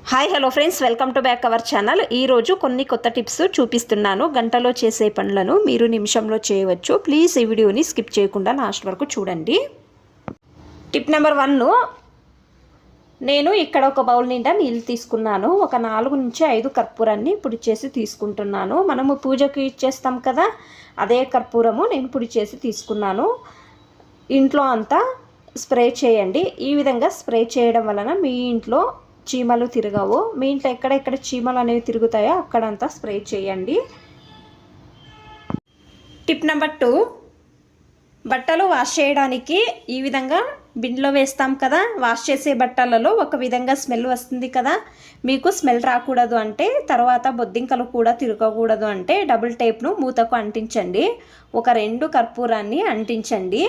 Hi hello friends, welcome to back our channel. ఈరోజు కొన్ని కొత్త టిప్స్ చూపిస్తున్నాను. గంటలో చేసే పనులను మీరు నిమిషంలో చేయవచ్చు. ప్లీజ్ ఈ వీడియోని స్కిప్ చేయకుండా లాస్ట్ వరకు చూడండి. టిప్ నెంబర్ 1, నేను ఇక్కడ ఒక బౌల్ నిండా నీళ్ళు తీసుకున్నాను. ఒక 4 నుంచి 5 కర్పూరాన్ని పొడి చేసి తీసుకుంటున్నాను. మనము పూజకు ఇచ్చేస్తాం కదా, అదే కర్పూరము నేను పొడి చేసి తీసుకున్నాను. ఇంట్లో అంతా స్ప్రే చేయండి. ఈ విధంగా స్ప్రే చేయడం వలన మీ ఇంట్లో చీమలు తిరగవు. మీ ఇంట్లో ఎక్కడెక్కడ చీమలు అనేవి తిరుగుతాయో అక్కడంతా స్ప్రే చేయండి. టిప్ నెంబర్ 2, బట్టలు వాష్ చేయడానికి ఈ విధంగా బిన్లో వేస్తాం కదా. వాష్ చేసే బట్టలలో ఒక విధంగా స్మెల్ వస్తుంది కదా. మీకు స్మెల్ రాకూడదు అంటే, తర్వాత బొద్దింకలు కూడా తిరగకూడదు అంటే డబుల్ టేప్ను మూతకు అంటించండి. ఒక 2 కర్పూరాన్ని అంటించండి.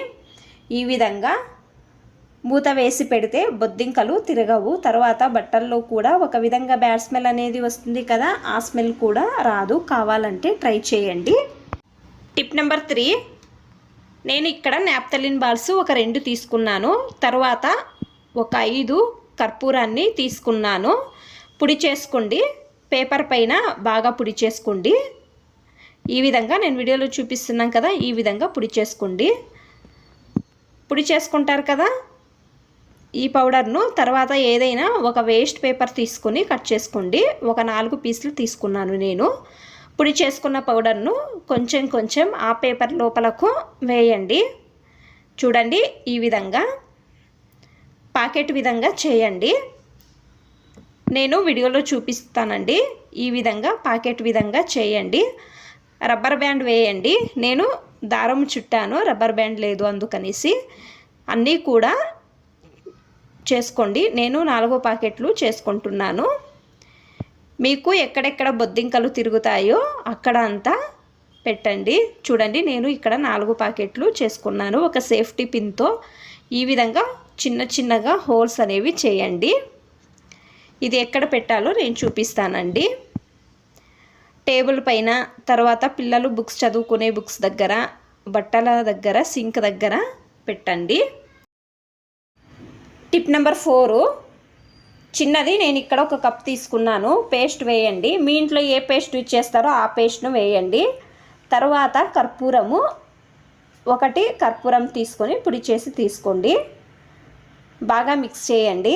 ఈ విధంగా మూత వేసి పెడితే బొద్దింకలు తిరగవు. తర్వాత బట్టల్లో కూడా ఒక విధంగా బ్యాడ్ స్మెల్ అనేది వస్తుంది కదా, ఆ స్మెల్ కూడా రాదు. కావాలంటే ట్రై చేయండి. టిప్ నెంబర్ 3, నేను ఇక్కడ నాప్థలిన్ బాల్స్ ఒక 2 తీసుకున్నాను. తర్వాత ఒక 5 కర్పూరాన్ని తీసుకున్నాను. పొడి చేసుకోండి. పేపర్ పైన బాగా పొడి చేసుకోండి. ఈ విధంగా నేను వీడియోలో చూపిస్తున్నాను కదా, ఈ విధంగా పొడి చేసుకోండి. పొడి చేసుకుంటారు కదా ఈ పౌడర్ను. తర్వాత ఏదైనా ఒక వేస్ట్ పేపర్ తీసుకొని కట్ చేసుకోండి. ఒక 4 పీసులు తీసుకున్నాను నేను. పొడి చేసుకున్న పౌడర్ను కొంచెం కొంచెం ఆ పేపర్ లోపలకు వేయండి. చూడండి, ఈ విధంగా పాకెట్ విధంగా చేయండి. నేను వీడియోలో చూపిస్తానండి. ఈ విధంగా పాకెట్ విధంగా చేయండి. రబ్బర్ బ్యాండ్ వేయండి. నేను దారం చుట్టాను, రబ్బర్ బ్యాండ్ లేదు అందుకనేసి. అన్నీ కూడా చేసుకోండి. నేను 4 పాకెట్లు చేసుకుంటున్నాను. మీకు ఎక్కడెక్కడ బొద్దింకలు తిరుగుతాయో అక్కడ అంతా పెట్టండి. చూడండి, నేను ఇక్కడ 4 పాకెట్లు చేసుకున్నాను. ఒక సేఫ్టీ పిన్తో ఈ విధంగా చిన్న చిన్నగా హోల్స్ అనేవి చేయండి. ఇది ఎక్కడ పెట్టాలో నేను చూపిస్తానండి. టేబుల్ పైన, తర్వాత పిల్లలు బుక్స్ చదువుకునే బుక్స్ దగ్గర, బట్టల దగ్గర, సింక్ దగ్గర పెట్టండి. టిప్ నెంబర్ 4, చిన్నది నేను ఇక్కడ ఒక కప్ తీసుకున్నాను. పేస్ట్ వేయండి. మీ ఇంట్లో ఏ పేస్ట్ యూజ్ చేస్తారో ఆ పేస్ట్ను వేయండి. తర్వాత కర్పూరము 1 కర్పూరం తీసుకొని పొడి చేసి తీసుకోండి. బాగా మిక్స్ చేయండి.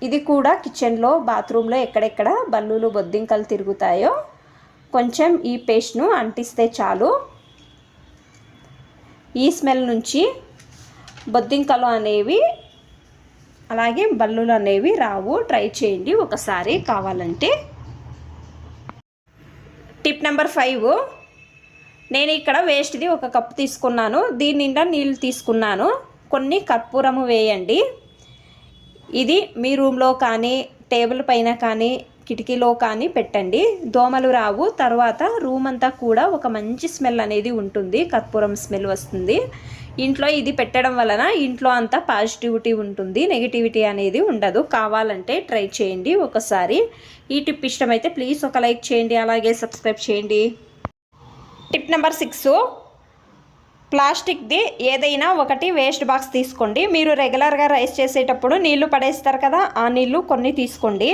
ఇది కూడా కిచెన్లో, బాత్రూంలో ఎక్కడెక్కడ బల్లులు బొద్దింకలు తిరుగుతాయో కొంచెం ఈ పేస్ట్ను అంటిస్తే చాలు. ఈ స్మెల్ నుంచి బొద్దింకలు అనేవి అలాగే బల్లులు అనేవి రావు. ట్రై చేయండి ఒకసారి కావాలంటే. టిప్ నెంబర్ 5, నేను ఇక్కడ వేస్ట్ది ఒక కప్ తీసుకున్నాను. దీని నిండా నీళ్ళు తీసుకున్నాను. కొన్ని కర్పూరము వేయండి. ఇది మీ రూమ్లో కానీ, టేబుల్ పైన కానీ, కిటికీలో కానీ పెట్టండి. దోమలు రావు. తర్వాత రూమ్ అంతా కూడా ఒక మంచి స్మెల్ అనేది ఉంటుంది. కర్పూరం స్మెల్ వస్తుంది. ఇంట్లో ఇది పెట్టడం వలన ఇంట్లో అంతా పాజిటివిటీ ఉంటుంది, నెగిటివిటీ అనేది ఉండదు. కావాలంటే ట్రై చేయండి ఒకసారి. ఈ టిప్ ఇష్టమైతే ప్లీజ్ ఒక లైక్ చేయండి, అలాగే సబ్స్క్రైబ్ చేయండి. టిప్ నెంబర్ 6, ప్లాస్టిక్ది ఏదైనా ఒకటి వేస్ట్ బాక్స్ తీసుకోండి. మీరు రెగ్యులర్గా రైస్ చేసేటప్పుడు నీళ్లు పడేస్తారు కదా, ఆ నీళ్లు కొన్ని తీసుకోండి.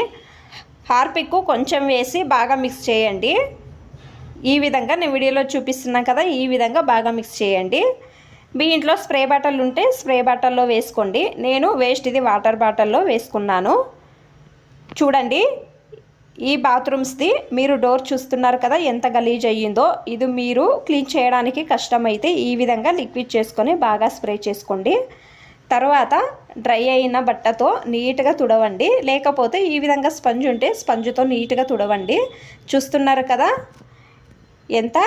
హార్పిక్ కొంచెం వేసి బాగా మిక్స్ చేయండి. ఈ విధంగా నేను వీడియోలో చూపిస్తున్నాను కదా, ఈ విధంగా బాగా మిక్స్ చేయండి. మీ ఇంట్లో స్ప్రే బాటిల్ ఉంటే స్ప్రే బాటిల్లో వేసుకోండి. నేను వేస్ట్ది వాటర్ బాటిల్లో వేసుకున్నాను. చూడండి, ఈ బాత్రూమ్స్ది మీరు డోర్ చూస్తున్నారు కదా ఎంత గలీజ్ అయ్యిందో. ఇది మీరు క్లీన్ చేయడానికి కష్టమైతే ఈ విధంగా లిక్విడ్ చేసుకొని బాగా స్ప్రే చేసుకోండి. తర్వాత డ్రై అయిన బట్టతో నీట్గా తుడవండి. లేకపోతే ఈ విధంగా స్పంజ్ ఉంటే స్పంజ్తో నీట్గా తుడవండి. చూస్తున్నారు కదా ఎంత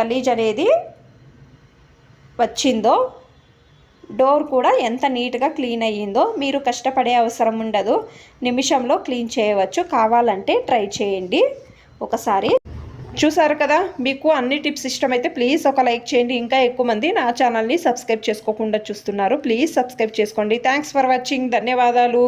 గలీజ్ అనేది వచ్చిందో. డోర్ కూడా ఎంత నీట్గా క్లీన్ అయ్యిందో. మీరు కష్టపడే అవసరం ఉండదు, నిమిషంలో క్లీన్ చేయవచ్చు. కావాలంటే ట్రై చేయండి ఒకసారి. చూసారు కదా, మీకు అన్ని టిప్స్ ఇష్టమైతే ప్లీజ్ ఒక లైక్ చేయండి. ఇంకా ఎక్కువ మంది నా ఛానల్ని సబ్స్క్రైబ్ చేసుకోకుండా చూస్తున్నారు. ప్లీజ్ సబ్స్క్రైబ్ చేసుకోండి. Thanks for watching. ధన్యవాదాలు.